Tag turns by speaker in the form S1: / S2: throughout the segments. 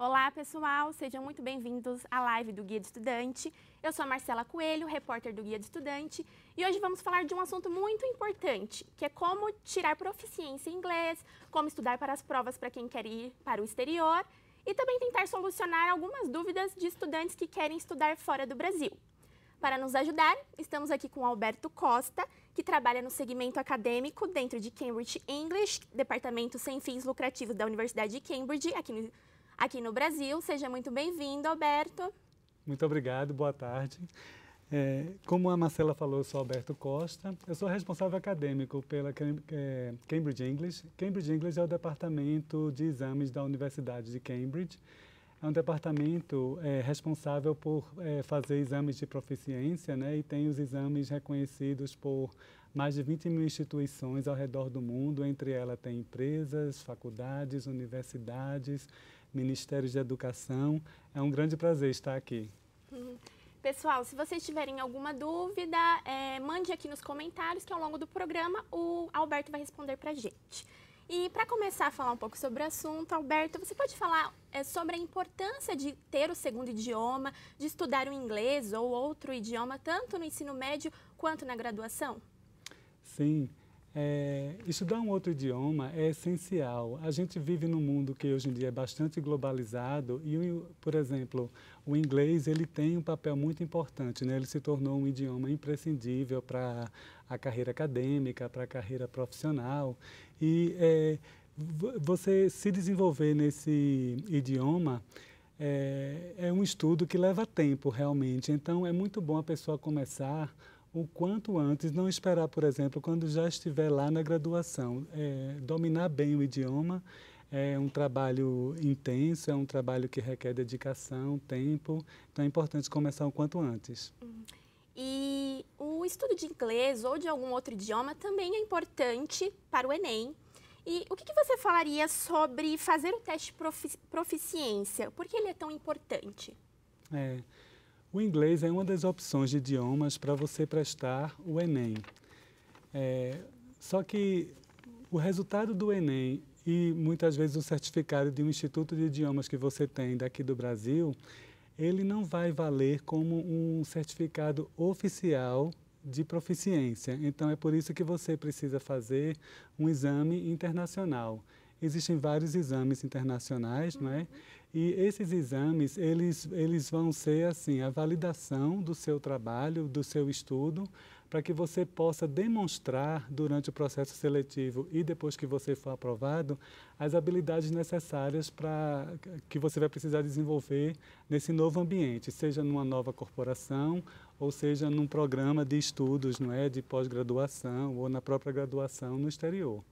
S1: Olá, pessoal! Sejam muito bem-vindos à live do Guia de Estudante. Eu sou a Marcela Coelho, repórter do Guia de Estudante, e hoje vamos falar de um assunto muito importante, que é como tirar proficiência em inglês, como estudar para as provas para quem quer ir para o exterior e também tentar solucionar algumas dúvidas de estudantes que querem estudar fora do Brasil. Para nos ajudar, estamos aqui com Alberto Costa, que trabalha no segmento acadêmico dentro de Cambridge English, departamento sem fins lucrativos da Universidade de Cambridge, aqui no Brasil. Seja muito bem-vindo, Alberto.
S2: Muito obrigado, boa tarde. Como a Marcela falou, eu sou Alberto Costa, eu sou responsável acadêmico pela Cambridge English. Cambridge English é o departamento de exames da Universidade de Cambridge. É um departamento responsável por fazer exames de proficiência, né, e tem os exames reconhecidos por mais de 20 mil instituições ao redor do mundo. Entre elas tem empresas, faculdades, universidades, ministérios de educação. É um grande prazer estar aqui.
S1: Pessoal, se vocês tiverem alguma dúvida, mande aqui nos comentários que ao longo do programa o Alberto vai responder para a gente. E para começar a falar um pouco sobre o assunto, Alberto, você pode falar sobre a importância de ter o segundo idioma, de estudar o inglês ou outro idioma, tanto no ensino médio quanto na graduação?
S2: Sim, estudar um outro idioma é essencial. A gente vive num mundo que hoje em dia é bastante globalizado e, por exemplo, o inglês ele tem um papel muito importante, né? Ele se tornou um idioma imprescindível para a carreira acadêmica, para a carreira profissional. E você se desenvolver nesse idioma é um estudo que leva tempo realmente. Então é muito bom a pessoa começar o quanto antes, não esperar, por exemplo, quando já estiver lá na graduação. Dominar bem o idioma é um trabalho intenso, é um trabalho que requer dedicação, tempo, então é importante começar o quanto antes.
S1: E o estudo de inglês ou de algum outro idioma também é importante para o Enem. E o que você falaria sobre fazer o teste de proficiência? Por que ele é tão importante?
S2: O inglês é uma das opções de idiomas para você prestar o Enem. Só que o resultado do Enem e muitas vezes o certificado de um instituto de idiomas que você tem daqui do Brasil, ele não vai valer como um certificado oficial de proficiência. Então é por isso que você precisa fazer um exame internacional. Existem vários exames internacionais, não é? E esses exames, eles vão ser assim, a validação do seu trabalho, do seu estudo, para que você possa demonstrar durante o processo seletivo e depois que você for aprovado, as habilidades necessárias que você vai precisar desenvolver nesse novo ambiente, seja numa nova corporação ou seja num programa de estudos, não é, de pós-graduação ou na própria graduação no exterior.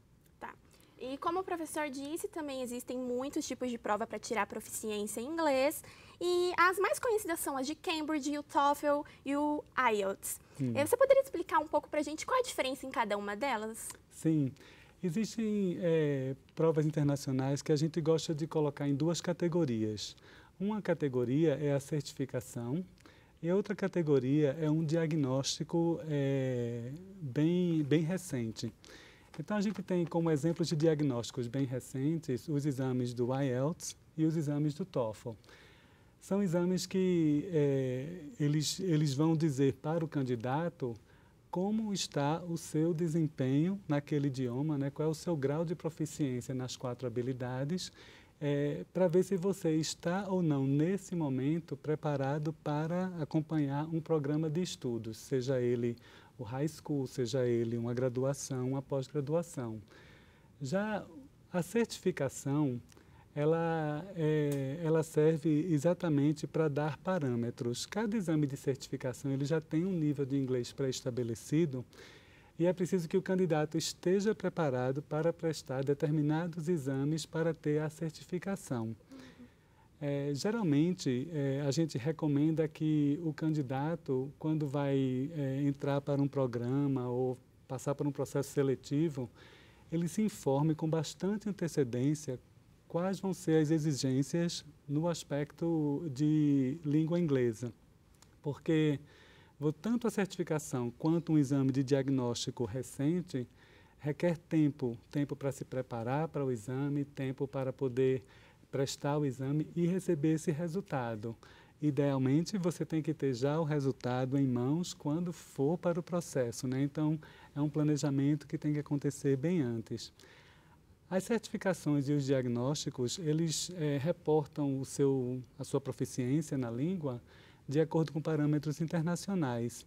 S1: E como o professor disse, também existem muitos tipos de prova para tirar proficiência em inglês. E as mais conhecidas são as de Cambridge, o TOEFL e o IELTS. Você poderia explicar um pouco para a gente qual a diferença em cada uma delas?
S2: Sim. Existem provas internacionais que a gente gosta de colocar em duas categorias. Uma categoria é a certificação e outra categoria é um diagnóstico bem recente. Então, a gente tem como exemplos de diagnósticos bem recentes os exames do IELTS e os exames do TOEFL. São exames que eles vão dizer para o candidato como está o seu desempenho naquele idioma, né? Qual é o seu grau de proficiência nas 4 habilidades, para ver se você está ou não, nesse momento, preparado para acompanhar um programa de estudos, seja ele o high school, seja ele uma graduação, uma pós-graduação. Já a certificação, ela serve exatamente para dar parâmetros. Cada exame de certificação ele já tem um nível de inglês pré-estabelecido e é preciso que o candidato esteja preparado para prestar determinados exames para ter a certificação. Geralmente, a gente recomenda que o candidato, quando vai entrar para um programa ou passar por um processo seletivo, ele se informe com bastante antecedência quais vão ser as exigências no aspecto de língua inglesa. Porque tanto a certificação quanto um exame de diagnóstico recente requer tempo para se preparar para o exame, tempo para poder prestar o exame e receber esse resultado. Idealmente, você tem que ter já o resultado em mãos quando for para o processo, né? Então, é um planejamento que tem que acontecer bem antes. As certificações e os diagnósticos, eles reportam a sua proficiência na língua de acordo com parâmetros internacionais.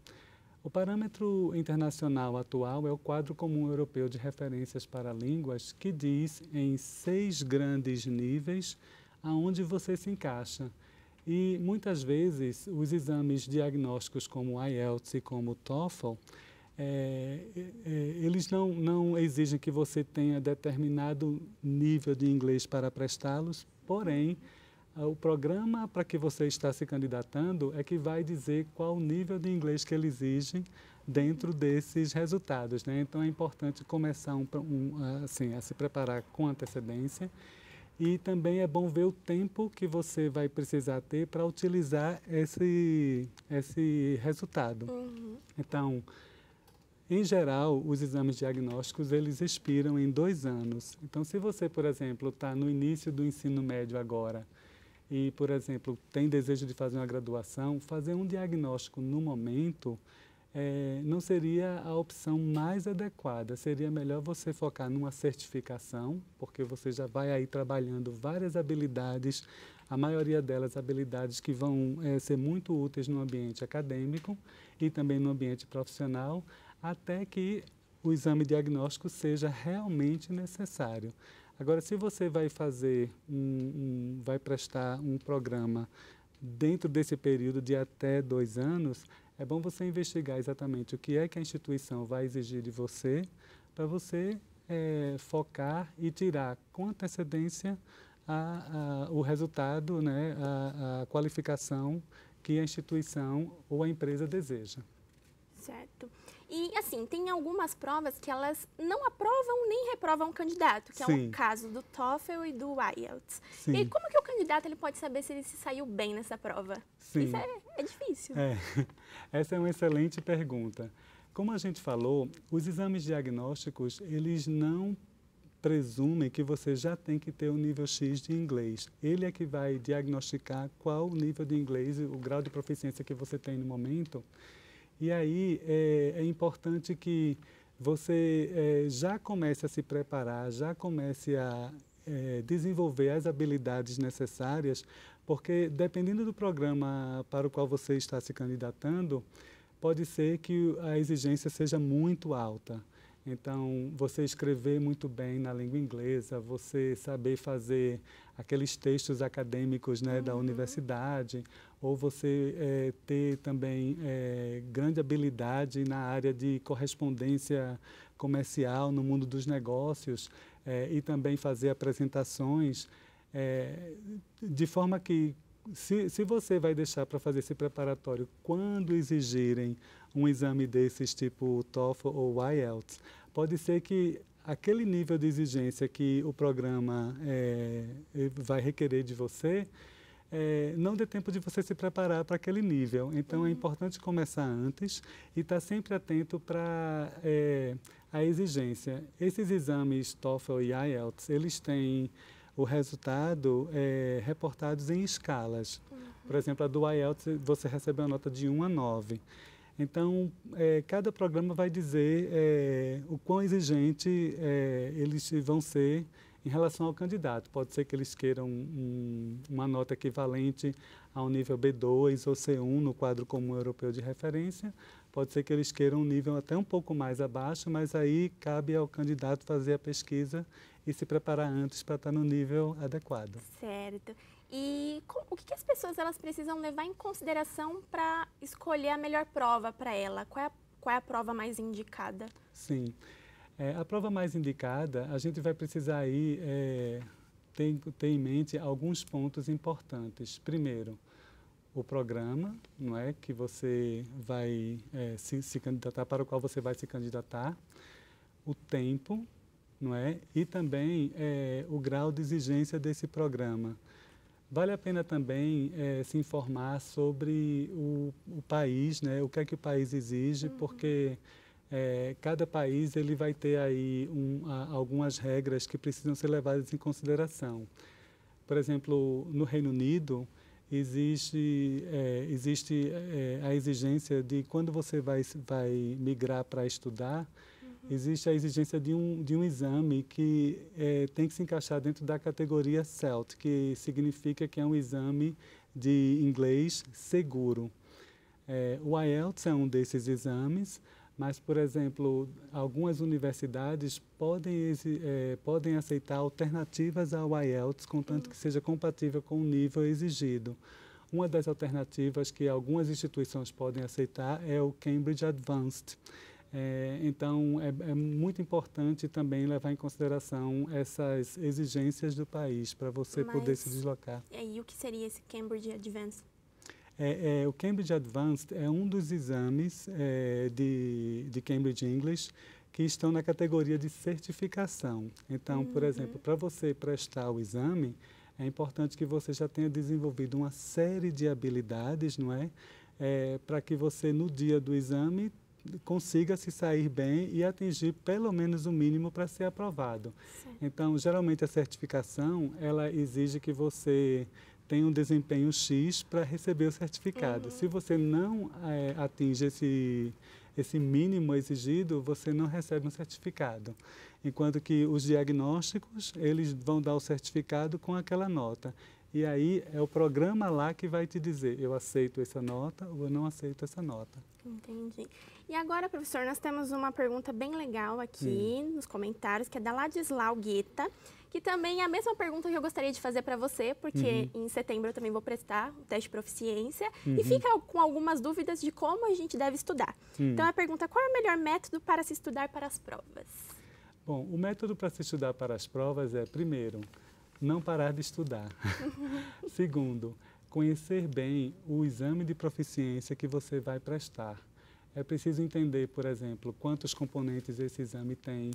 S2: O parâmetro internacional atual é o Quadro Comum Europeu de Referências para Línguas, que diz em 6 grandes níveis aonde você se encaixa. E muitas vezes os exames diagnósticos como o IELTS e como o TOEFL, eles não exigem que você tenha determinado nível de inglês para prestá-los, porém, o programa para que você está se candidatando é que vai dizer qual o nível de inglês que ele exige dentro desses resultados, né? Então, é importante começar assim, a se preparar com antecedência. E também é bom ver o tempo que você vai precisar ter para utilizar esse resultado. Então, em geral, os exames diagnósticos, eles expiram em 2 anos. Então, se você, por exemplo, está no início do ensino médio agora e, por exemplo, tem desejo de fazer uma graduação, fazer um diagnóstico no momento não seria a opção mais adequada. Seria melhor você focar numa certificação, porque você já vai aí trabalhando várias habilidades, a maioria delas habilidades que vão ser muito úteis no ambiente acadêmico e também no ambiente profissional, até que o exame diagnóstico seja realmente necessário. Agora, se você vai fazer vai prestar um programa dentro desse período de até 2 anos, é bom você investigar exatamente o que é que a instituição vai exigir de você, para você focar e tirar com antecedência o resultado, né, a qualificação que a instituição ou a empresa deseja.
S1: Certo. E, assim, tem algumas provas que elas não aprovam nem reprovam o candidato, que
S2: Sim.
S1: é o caso do TOEFL e do IELTS.
S2: Sim.
S1: E como que o candidato ele pode saber se ele se saiu bem nessa prova?
S2: Sim.
S1: Isso é difícil.
S2: Essa é uma excelente pergunta. Como a gente falou, os exames diagnósticos, eles não presumem que você já tem que ter o nível X de inglês. Ele é que vai diagnosticar qual o nível de inglês, o grau de proficiência que você tem no momento. E aí é importante que você já comece a se preparar, já comece a desenvolver as habilidades necessárias, porque dependendo do programa para o qual você está se candidatando, pode ser que a exigência seja muito alta. Então, você escrever muito bem na língua inglesa, você saber fazer aqueles textos acadêmicos, né, da universidade, ou você ter também grande habilidade na área de correspondência comercial no mundo dos negócios e também fazer apresentações, de forma que, se você vai deixar para fazer esse preparatório quando exigirem um exame desses tipo TOEFL ou IELTS, pode ser que aquele nível de exigência que o programa vai requerer de você não dê tempo de você se preparar para aquele nível. Então, é importante começar antes e estar sempre atento para a exigência. Esses exames TOEFL e IELTS, eles têm o resultado reportados em escalas. Por exemplo, a do IELTS, você recebe uma nota de 1 a 9. Então, cada programa vai dizer o quão exigente eles vão ser em relação ao candidato. Pode ser que eles queiram uma nota equivalente ao nível B2 ou C1 no Quadro Comum Europeu de Referência. Pode ser que eles queiram um nível até um pouco mais abaixo, mas aí cabe ao candidato fazer a pesquisa e se preparar antes para estar no nível adequado.
S1: Certo. E o que as pessoas elas precisam levar em consideração para escolher a melhor prova para ela? Qual é a prova mais indicada?
S2: Sim. A prova mais indicada, a gente vai precisar aí ter em mente alguns pontos importantes. Primeiro, o programa, não é, que você vai se candidatar, para o qual você vai se candidatar, o tempo, não é, e também o grau de exigência desse programa. Vale a pena também se informar sobre o país, né, o que é que o país exige, porque cada país ele vai ter aí algumas regras que precisam ser levadas em consideração. Por exemplo, no Reino Unido, existe a exigência de quando você vai migrar para estudar, existe a exigência de um exame que tem que se encaixar dentro da categoria CELT, que significa que é um exame de inglês seguro. O IELTS é um desses exames, mas, por exemplo, algumas universidades podem aceitar alternativas ao IELTS, contanto que seja compatível com o nível exigido. Uma das alternativas que algumas instituições podem aceitar é o Cambridge Advanced. Então, é muito importante também levar em consideração essas exigências do país para você poder se deslocar.
S1: E o que seria esse Cambridge Advanced?
S2: O Cambridge Advanced é um dos exames de Cambridge English que estão na categoria de certificação. Então, por exemplo, para você prestar o exame, é importante que você já tenha desenvolvido uma série de habilidades, não é? Para que você, no dia do exame, consiga se sair bem e atingir pelo menos o mínimo para ser aprovado.
S1: Sim.
S2: Então, geralmente a certificação, ela exige que você tenha um desempenho X para receber o certificado. Se você não atinge esse mínimo exigido, você não recebe um certificado. Enquanto que os diagnósticos, eles vão dar o certificado com aquela nota. E aí é o programa lá que vai te dizer, eu aceito essa nota ou eu não aceito essa nota.
S1: Entendi. E agora, professor, nós temos uma pergunta bem legal aqui nos comentários, que é da Ladislau Guetta, que também é a mesma pergunta que eu gostaria de fazer para você, porque em setembro eu também vou prestar o teste de proficiência e fica com algumas dúvidas de como a gente deve estudar. Então, a pergunta, qual é o melhor método para se estudar para as provas?
S2: Bom, o método para se estudar para as provas é, primeiro, não parar de estudar. Segundo, conhecer bem o exame de proficiência que você vai prestar. É preciso entender, por exemplo, quantos componentes esse exame tem,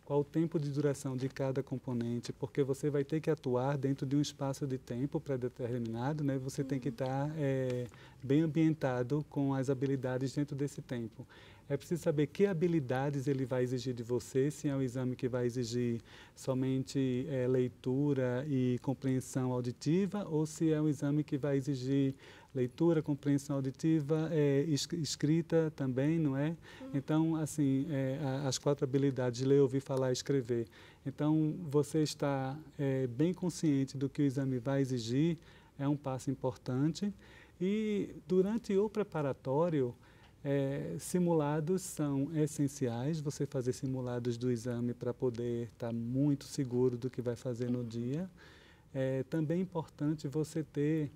S2: qual o tempo de duração de cada componente, porque você vai ter que atuar dentro de um espaço de tempo pré-determinado, né? Você tem que estar bem ambientado com as habilidades dentro desse tempo. É preciso saber que habilidades ele vai exigir de você, se é um exame que vai exigir somente leitura e compreensão auditiva, ou se é um exame que vai exigir leitura, compreensão auditiva, escrita também, não é? Então, assim, as 4 habilidades, ler, ouvir, falar e escrever. Então, você está bem consciente do que o exame vai exigir, é um passo importante. E, durante o preparatório, simulados são essenciais, você fazer simulados do exame para poder estar muito seguro do que vai fazer no dia. Também é importante você ter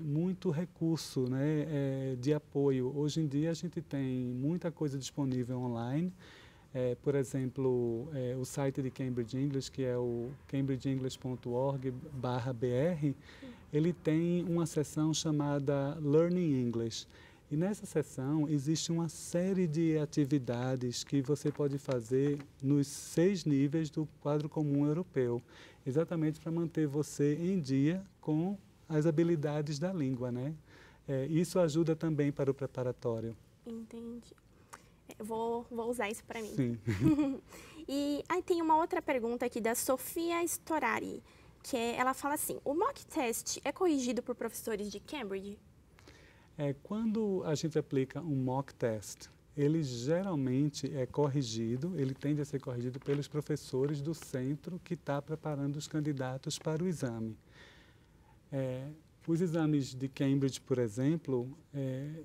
S2: muito recurso, né, de apoio. Hoje em dia a gente tem muita coisa disponível online. Por exemplo, o site de Cambridge English, que é o cambridgeenglish.org/br, ele tem uma seção chamada Learning English. E nessa seção existe uma série de atividades que você pode fazer nos 6 níveis do quadro comum europeu, exatamente para manter você em dia com as habilidades da língua, né? Isso ajuda também para o preparatório.
S1: Entendi. Vou usar isso para mim.
S2: Sim.
S1: E aí tem uma outra pergunta aqui da Sofia Storari, que ela fala assim, o mock test é corrigido por professores de Cambridge?
S2: Quando a gente aplica um mock test, ele geralmente é corrigido, ele tende a ser corrigido pelos professores do centro que está preparando os candidatos para o exame. Os exames de Cambridge, por exemplo,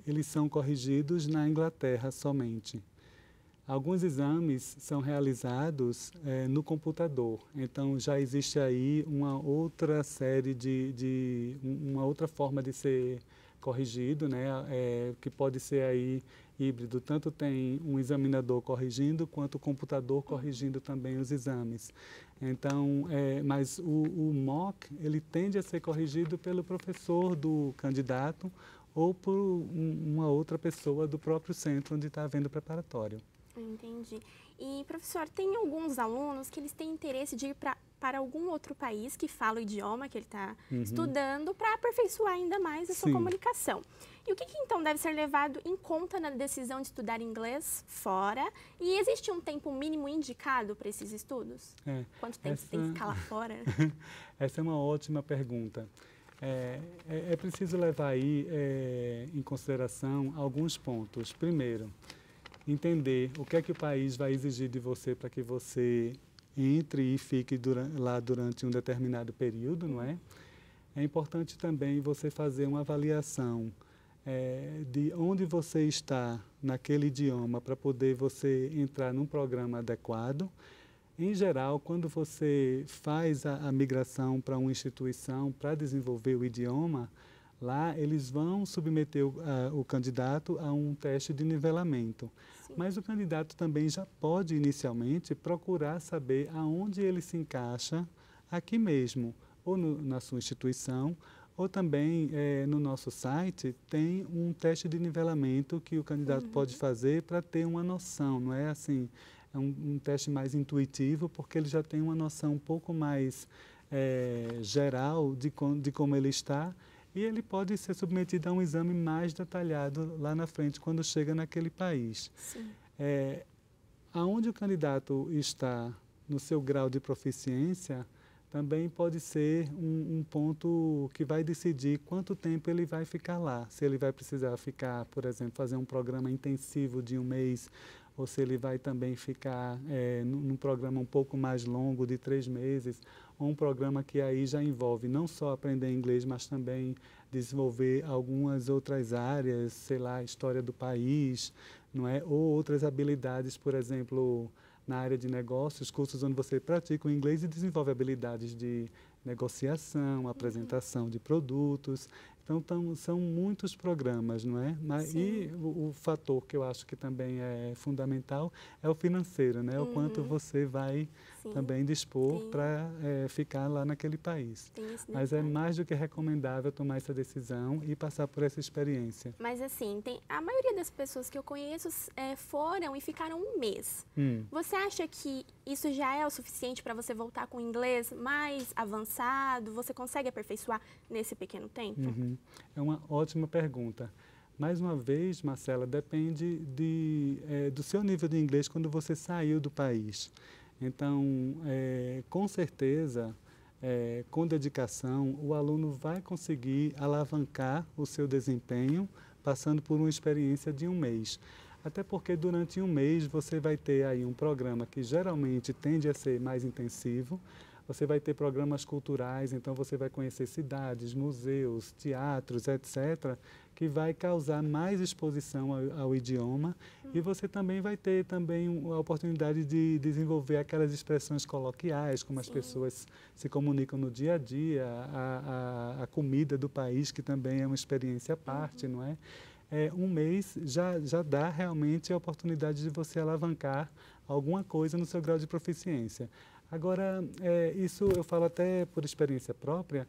S2: eles são corrigidos na Inglaterra somente. Alguns exames são realizados no computador, então já existe aí uma outra série uma outra forma de ser corrigido, né, que pode ser aí híbrido, tanto tem um examinador corrigindo, quanto o computador corrigindo também os exames. Então, mas o mock, ele tende a ser corrigido pelo professor do candidato ou por uma outra pessoa do próprio centro onde está havendo o preparatório.
S1: Entendi. E, professor, tem alguns alunos que eles têm interesse de ir para algum outro país que fala o idioma que ele está estudando para aperfeiçoar ainda mais a sua comunicação. E o que então deve ser levado em conta na decisão de estudar inglês fora? E existe um tempo mínimo indicado para esses estudos? Quanto tempo você tem que ficar lá fora?
S2: Essa é uma ótima pergunta. É preciso levar aí em consideração alguns pontos. Primeiro, entender o que é que o país vai exigir de você para que você entre e fique lá durante um determinado período, não é? É importante também você fazer uma avaliação de onde você está naquele idioma para poder você entrar num programa adequado. Em geral, quando você faz a migração para uma instituição para desenvolver o idioma, lá eles vão submeter o candidato a um teste de nivelamento. Sim. Mas o candidato também já pode, inicialmente, procurar saber aonde ele se encaixa aqui mesmo, ou na sua instituição, ou também no nosso site tem um teste de nivelamento que o candidato pode fazer para ter uma noção, não é assim, é um teste mais intuitivo, porque ele já tem uma noção um pouco mais geral de como ele está, e ele pode ser submetido a um exame mais detalhado lá na frente, quando chega naquele país.
S1: Sim.
S2: Aonde o candidato está no seu grau de proficiência, também pode ser um ponto que vai decidir quanto tempo ele vai ficar lá. Se ele vai precisar ficar, por exemplo, fazer um programa intensivo de 1 mês, ou se ele vai também ficar num programa um pouco mais longo, de 3 meses, ou um programa que aí já envolve não só aprender inglês, mas também desenvolver algumas outras áreas, sei lá, história do país, não é? Ou outras habilidades, por exemplo, na área de negócios, cursos onde você pratica o inglês e desenvolve habilidades de negociação, apresentação de produtos. Então, são muitos programas, não é? E o fator que eu acho que também é fundamental é o financeiro, né? O quanto você vai também dispor para ficar lá naquele país. Mas é mais do que recomendável tomar essa decisão e passar por essa experiência.
S1: Mas assim, a maioria das pessoas que eu conheço foram e ficaram 1 mês. Você acha que isso já é o suficiente para você voltar com o inglês mais avançado? Você consegue aperfeiçoar nesse pequeno tempo?
S2: É uma ótima pergunta. Mais uma vez, Marcela, depende do seu nível de inglês quando você saiu do país. Então, com certeza, com dedicação, o aluno vai conseguir alavancar o seu desempenho passando por uma experiência de 1 mês. Até porque durante 1 mês você vai ter aí um programa que geralmente tende a ser mais intensivo. Você vai ter programas culturais, então você vai conhecer cidades, museus, teatros, etc., que vai causar mais exposição ao idioma. E você também vai ter a oportunidade de desenvolver aquelas expressões coloquiais, como as pessoas se comunicam no dia a dia, a comida do país, que também é uma experiência à parte, não é? 1 mês já dá realmente a oportunidade de você alavancar alguma coisa no seu grau de proficiência. Agora, isso eu falo até por experiência própria,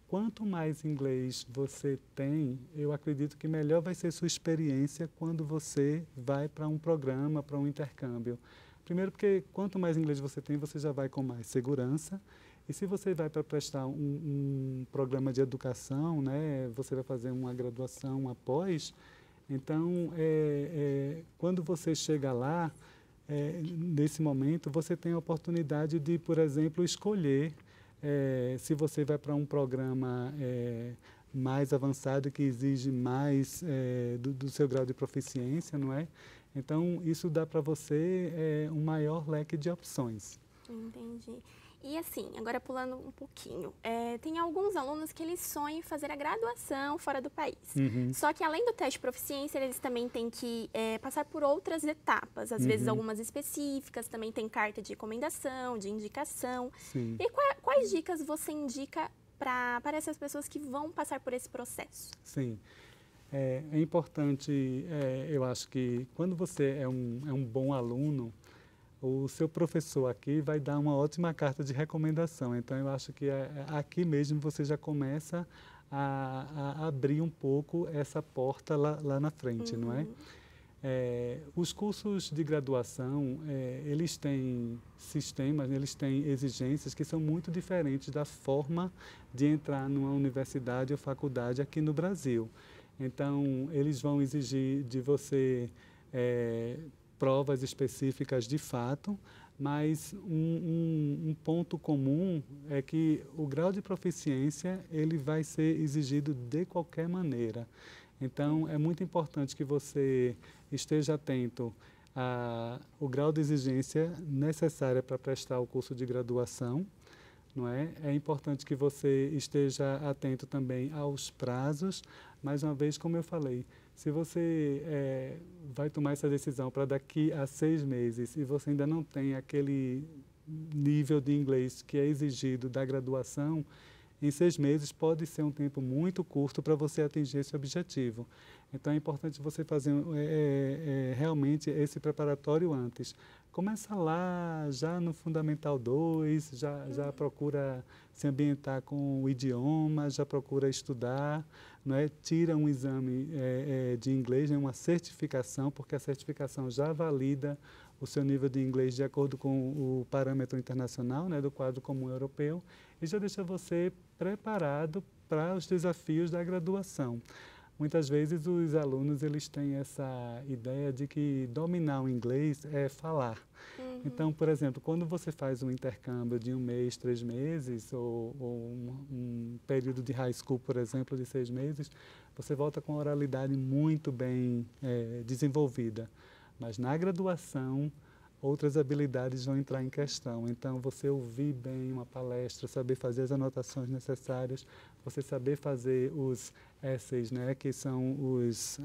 S2: quanto mais inglês você tem, eu acredito que melhor vai ser sua experiência quando você vai para um programa, para um intercâmbio. Primeiro porque quanto mais inglês você tem, você já vai com mais segurança. E se você vai para prestar um programa de educação, né, você vai fazer uma graduação após, então, quando você chega lá, nesse momento, você tem a oportunidade de, por exemplo, escolher se você vai para um programa mais avançado, que exige mais do seu grau de proficiência, não é? Então, isso dá para você um maior leque de opções.
S1: Entendi. E assim, agora pulando um pouquinho, tem alguns alunos que eles sonham em fazer a graduação fora do país. Só que além do teste de proficiência, eles também têm que passar por outras etapas, às vezes algumas específicas, também tem carta de recomendação, de indicação.
S2: Sim.
S1: E quais dicas você indica para essas pessoas que vão passar por esse processo?
S2: Sim. É importante, eu acho que quando você é um bom aluno, o seu professor aqui vai dar uma ótima carta de recomendação. Então, eu acho que aqui mesmo você já começa a abrir um pouco essa porta lá na frente, não é? Os cursos de graduação, eles têm sistemas, eles têm exigências que são muito diferentes da forma de entrar numa universidade ou faculdade aqui no Brasil. Então, eles vão exigir de você provas específicas de fato, mas um ponto comum é que o grau de proficiência ele vai ser exigido de qualquer maneira. Então, é muito importante que você esteja atento ao grau de exigência necessária para prestar o curso de graduação, não é? É importante que você esteja atento também aos prazos. Mais uma vez, como eu falei, se você vai tomar essa decisão para daqui a 6 meses e você ainda não tem aquele nível de inglês que é exigido da graduação, em 6 meses pode ser um tempo muito curto para você atingir esse objetivo. Então, é importante você fazer realmente esse preparatório antes. Começa lá, já no Fundamental 2, já procura se ambientar com o idioma, já procura estudar, não é? Tira um exame de inglês, uma certificação, porque a certificação já valida o seu nível de inglês de acordo com o parâmetro internacional, né, do quadro comum europeu, e já deixa você preparado para os desafios da graduação. Muitas vezes os alunos eles têm essa ideia de que dominar o inglês é falar. Então, por exemplo, quando você faz um intercâmbio de 1 mês, 3 meses, ou um período de high school, por exemplo, de 6 meses, você volta com a oralidade muito bem desenvolvida. Mas na graduação, outras habilidades vão entrar em questão. Então, você ouvir bem uma palestra, saber fazer as anotações necessárias, você saber fazer os essays, né, que são os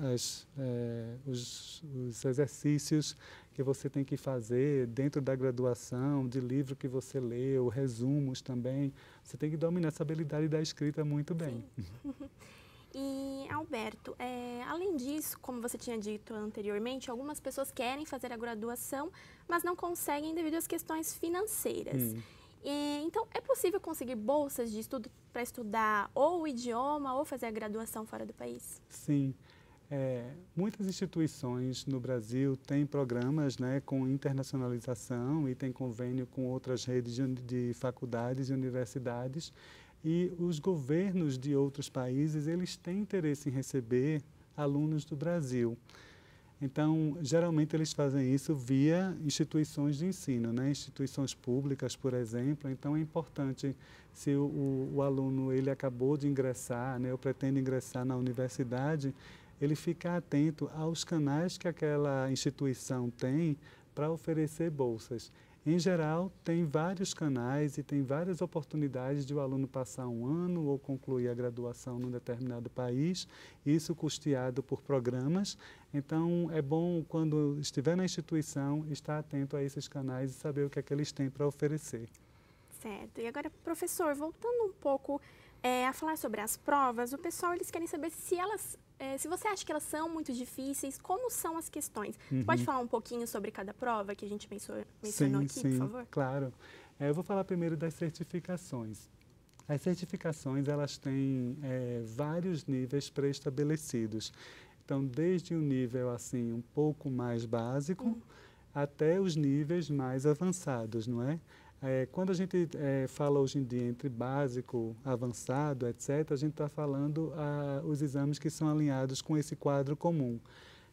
S2: exercícios que você tem que fazer dentro da graduação, de livro que você leu, resumos também. Você tem que dominar essa habilidade da escrita muito bem.
S1: E, Alberto, além disso, como você tinha dito anteriormente, algumas pessoas querem fazer a graduação, mas não conseguem devido às questões financeiras. Então, é possível conseguir bolsas de estudo para estudar ou o idioma ou fazer a graduação fora do país?
S2: Sim. Muitas instituições no Brasil têm programas, né, com internacionalização e têm convênio com outras redes de faculdades e universidades. E os governos de outros países, eles têm interesse em receber alunos do Brasil. Então, geralmente eles fazem isso via instituições de ensino, né? Instituições públicas, por exemplo. Então, é importante, se o aluno ele acabou de ingressar, né, ou pretende ingressar na universidade, ele ficar atento aos canais que aquela instituição tem para oferecer bolsas. Em geral, tem vários canais e tem várias oportunidades de o aluno passar um ano ou concluir a graduação num determinado país, isso custeado por programas. Então, é bom, quando estiver na instituição, estar atento a esses canais e saber o que é que eles têm para oferecer.
S1: Certo. E agora, professor, voltando um pouco a falar sobre as provas, o pessoal eles querem saber se você acha que elas são muito difíceis, como são as questões? Você pode falar um pouquinho sobre cada prova que a gente mencionou aqui, por favor?
S2: Claro. Eu vou falar primeiro das certificações. As certificações, elas têm vários níveis pré-estabelecidos. Então, desde um nível assim um pouco mais básico até os níveis mais avançados, não é? Quando a gente fala hoje em dia entre básico, avançado, etc., a gente está falando os exames que são alinhados com esse quadro comum,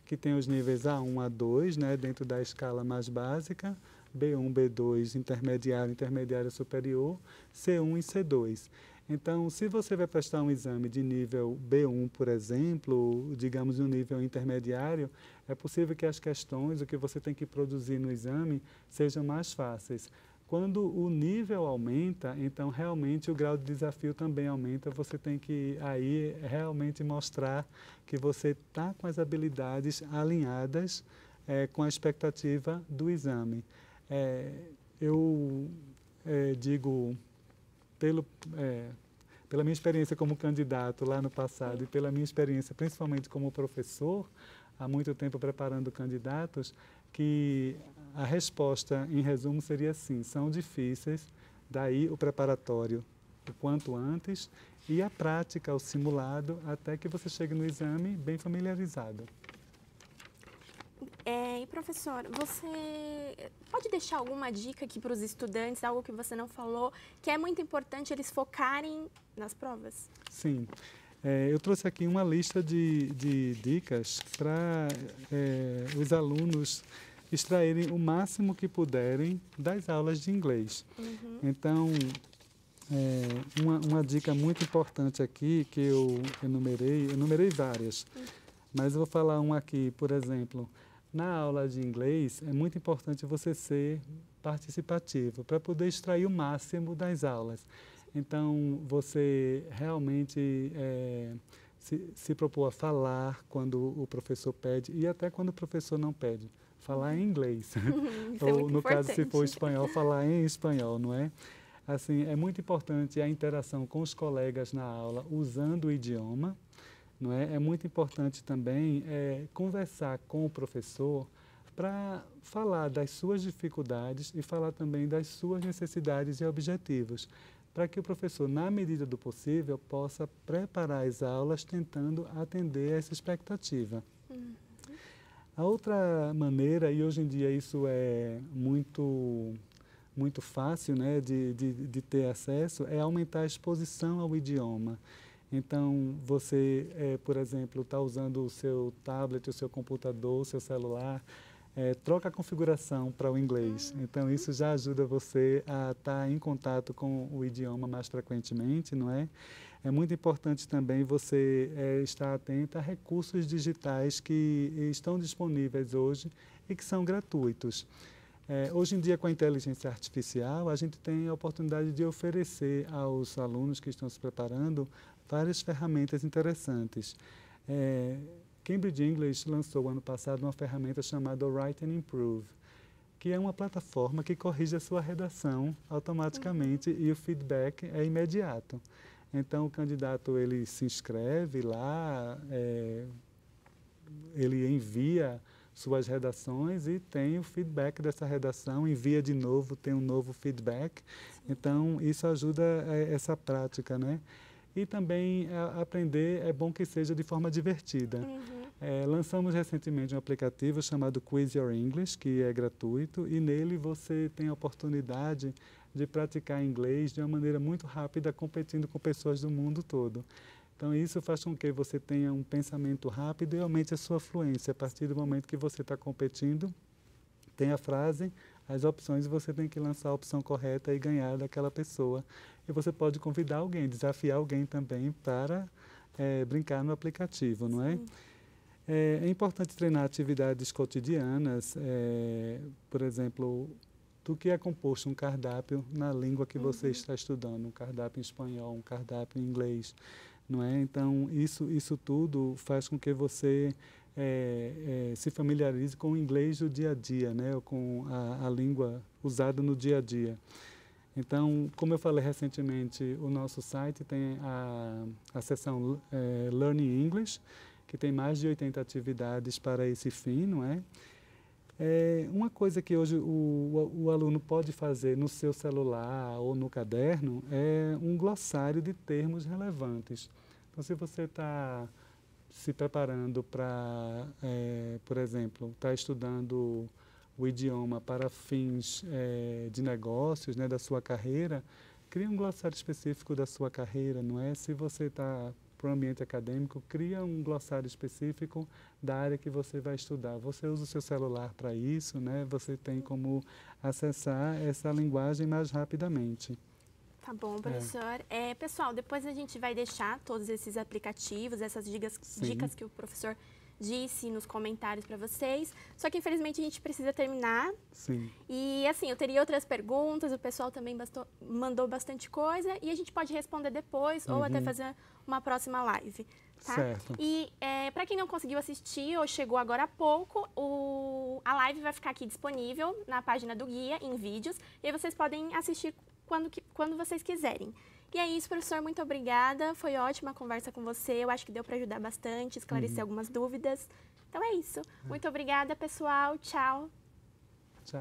S2: que tem os níveis A1 a 2, né, dentro da escala mais básica, B1, B2, intermediário, intermediário superior, C1 e C2. Então, se você vai prestar um exame de nível B1, por exemplo, digamos um nível intermediário, é possível que as questões, o que você tem que produzir no exame, sejam mais fáceis. Quando o nível aumenta, então realmente o grau de desafio também aumenta. Você tem que aí realmente mostrar que você está com as habilidades alinhadas com a expectativa do exame. Eu digo, pela minha experiência como candidato lá no passado e pela minha experiência principalmente como professor, há muito tempo preparando candidatos, que a resposta, em resumo, seria assim: são difíceis, daí o preparatório o quanto antes e a prática, o simulado, até que você chegue no exame bem familiarizado.
S1: E professor, você pode deixar alguma dica aqui para os estudantes, algo que você não falou, que é muito importante eles focarem nas provas?
S2: Sim. Eu trouxe aqui uma lista de dicas para os alunos extraírem o máximo que puderem das aulas de inglês.
S1: Uhum.
S2: Então, uma dica muito importante aqui que eu enumerei várias, mas eu vou falar uma aqui, por exemplo, na aula de inglês é muito importante você ser participativo para poder extrair o máximo das aulas. Então, você realmente se propor a falar quando o professor pede e até quando o professor não pede. Falar em inglês. Ou, no caso, se for espanhol, falar em espanhol, não é? Assim, é muito importante a interação com os colegas na aula usando o idioma, não é? É muito importante também conversar com o professor para falar das suas dificuldades e falar também das suas necessidades e objetivos, para que o professor, na medida do possível, possa preparar as aulas tentando atender essa expectativa. A outra maneira, e hoje em dia isso é muito fácil, né, de ter acesso, é aumentar a exposição ao idioma. Então, você, por exemplo, está usando o seu tablet, o seu computador, o seu celular, troca a configuração para o inglês. Então, isso já ajuda você a estar em contato com o idioma mais frequentemente, não é? É muito importante também você estar atento a recursos digitais que estão disponíveis hoje e que são gratuitos. Hoje em dia, com a inteligência artificial, a gente tem a oportunidade de oferecer aos alunos que estão se preparando várias ferramentas interessantes. Cambridge English lançou ano passado uma ferramenta chamada Write and Improve, que é uma plataforma que corrige a sua redação automaticamente e o feedback é imediato. Então, o candidato ele se inscreve lá, ele envia suas redações e tem o feedback dessa redação, envia de novo, tem um novo feedback. Então, isso ajuda essa prática, né? E também aprender é bom que seja de forma divertida. Lançamos recentemente um aplicativo chamado Quiz Your English, que é gratuito, e nele você tem a oportunidade de praticar inglês de uma maneira muito rápida, competindo com pessoas do mundo todo. Então, isso faz com que você tenha um pensamento rápido e aumente a sua fluência. A partir do momento que você está competindo, tem a frase, as opções, e você tem que lançar a opção correta e ganhar daquela pessoa. E você pode convidar alguém, desafiar alguém também para brincar no aplicativo, não é? É importante treinar atividades cotidianas, por exemplo, do que é composto um cardápio na língua que você está estudando, um cardápio em espanhol, um cardápio em inglês, não é? Então, isso tudo faz com que você se familiarize com o inglês do dia a dia, né? Ou com a língua usada no dia a dia. Então, como eu falei recentemente, o nosso site tem a seção Learning English, que tem mais de 80 atividades para esse fim, não é? Uma coisa que hoje o aluno pode fazer no seu celular ou no caderno é um glossário de termos relevantes. Então, se você está se preparando para, por exemplo, está estudando o idioma para fins de negócios, né, da sua carreira, cria um glossário específico da sua carreira, não é? Se você está para o ambiente acadêmico, cria um glossário específico da área que você vai estudar. Você usa o seu celular para isso, né? Você tem como acessar essa linguagem mais rapidamente.
S1: Tá bom, professor. Pessoal, depois a gente vai deixar todos esses aplicativos, essas dicas que o professor disse nos comentários para vocês. Só que, infelizmente, a gente precisa terminar.
S2: Sim.
S1: E, assim, eu teria outras perguntas, o pessoal também mandou bastante coisa e a gente pode responder depois ou até fazer uma próxima live, tá?
S2: Certo.
S1: E, para quem não conseguiu assistir ou chegou agora há pouco, a live vai ficar aqui disponível na página do guia, em vídeos, e aí vocês podem assistir quando vocês quiserem. E é isso, professor, muito obrigada. Foi ótima a conversa com você. Eu acho que deu para ajudar bastante, esclarecer algumas dúvidas. Então é isso. Muito obrigada, pessoal. Tchau.
S2: Tchau.